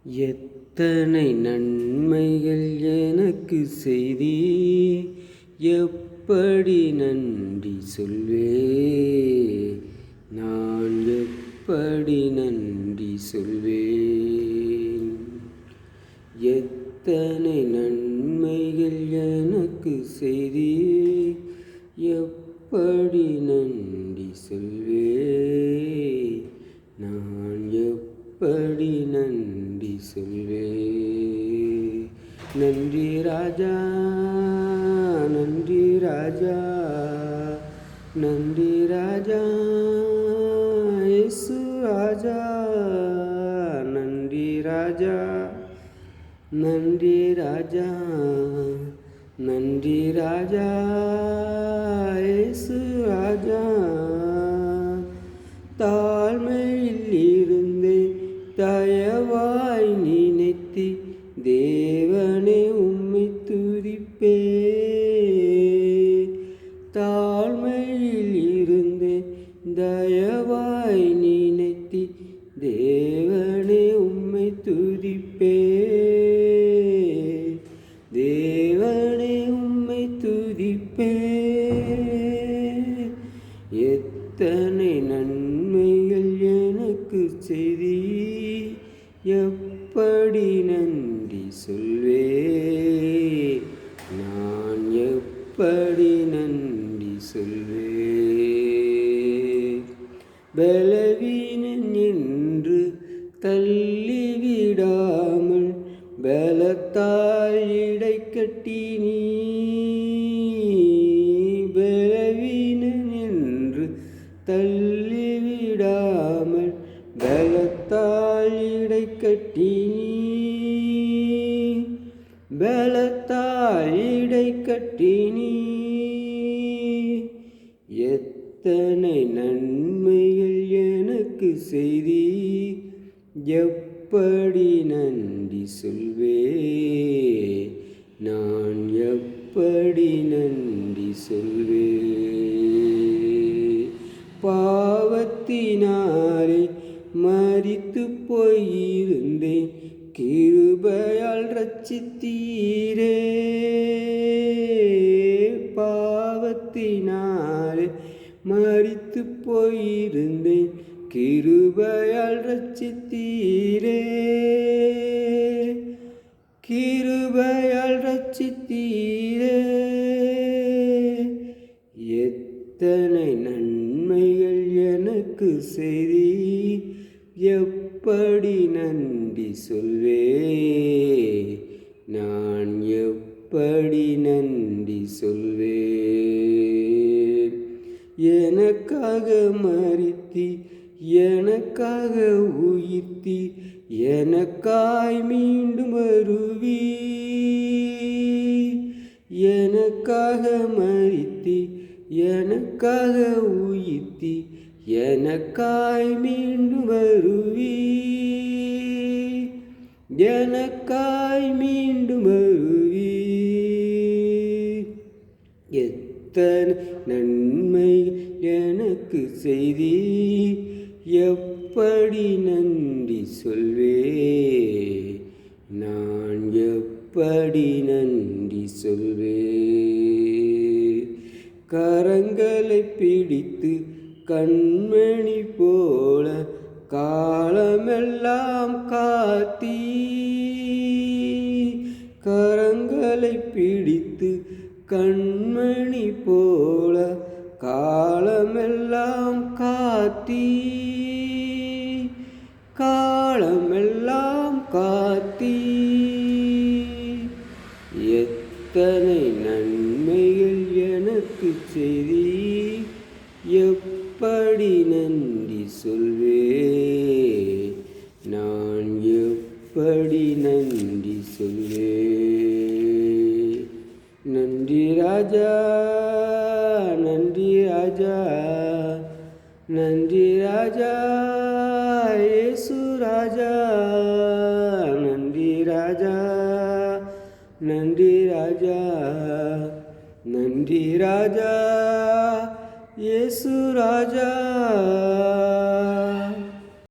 எத்தனை நன்மைகள் எனக்கு செய்தீர், எப்படி நன்றி சொல்வேன், நான் எப்படி நன்றி சொல்வேன். எத்தனை நன்மைகள் எனக்கு செய்தீர், எப்படி நன்றி சொல்வேன், நான் எப்படி நன்றி சொல்வேன். நன்றி ராஜா, நன்றி ராஜா, நன்றி ராஜா, இயேசு ராஜா. நன்றி ராஜா, நன்றி ராஜா, நன்றி ராஜா, இயேசு ராஜா. தாழ்மையில் இருந்தே தயவாய் நினைத்து தேவனே உம்மை துதிப்பே. தாழ்மையில் இருந்தே தயவாய் நினைத்து தேவனே உம்மை துதிப்பே. தேவனே உம்மை துதிப்பே. எத்தனை நன்மைகள் எனக்கு செய்தீர், எப்படி நன்றி சொல்வேன், நான் எப்படி நன்றி சொல்வேன். பலவீனன் என்று தள்ளிவிடாமல் பலத்தால் இடை கட்டி நீ. பலவீனன் என்று தள்ளிவிடாமல் பலத்தால் இடை கட்டி நீ. பலத்தால் இடை கட்டி நீ. எத்தனை நன்மைகள் எனக்கு செய்தீர், எப்படி நன்றி சொல்வேன், நான் எப்படி நன்றி சொல்வேன். பாவத்தினாலே மரித்து போயிருந்தேன், கிருபையால் இரட்சித்தீரே. பாவத்தினாலே மரித்து போயிருந்தேன், கிருபையால் இரட்சித்தீரே. கிருபையால் இரட்சித்தீரே. எத்தனை நன்மைகள் எனக்கு செய்தீர், எப்படி நன்றி சொல்வேன், நான் எப்படி நன்றி சொல்வேன். எனக்காக மரித்தி, எனக்காக உயிர்த்தி, எனக்காய் மீண்டும் வருவி. எனக்காக மரித்தி, எனக்காக உயிர்த்தி, எனக்காய் மீண்டும் வருவி. எனக்காய் மீண்டும் வருவி. எத்தனை நன்மை எனக்கு செய்தீர், எப்படி நன்றி சொல்வேன், நான் எப்படி நன்றி சொல்வேன். கரங்களை பிடித்து கண்மணி போல காலமெல்லாம் காத்தீ. கரங்களை பிடித்து கண்மணி போல காலமெல்லாம் காத்தீ. காலமெல்லாம் காத்தீ. எத்தனை நன்மைகள் எனக்கு செய்தீர், எப்படி நன்றி சொல்வேன், நான் எப்படி நன்றி சொல்வேன். நன்றி ராஜா, நன்றி ராஜா, நன்றி ராஜா, இயேசு ராஜா. நன்றி ராஜா, நன்றி ராஜா, நன்றி ராஜா, இயேசு ராஜா.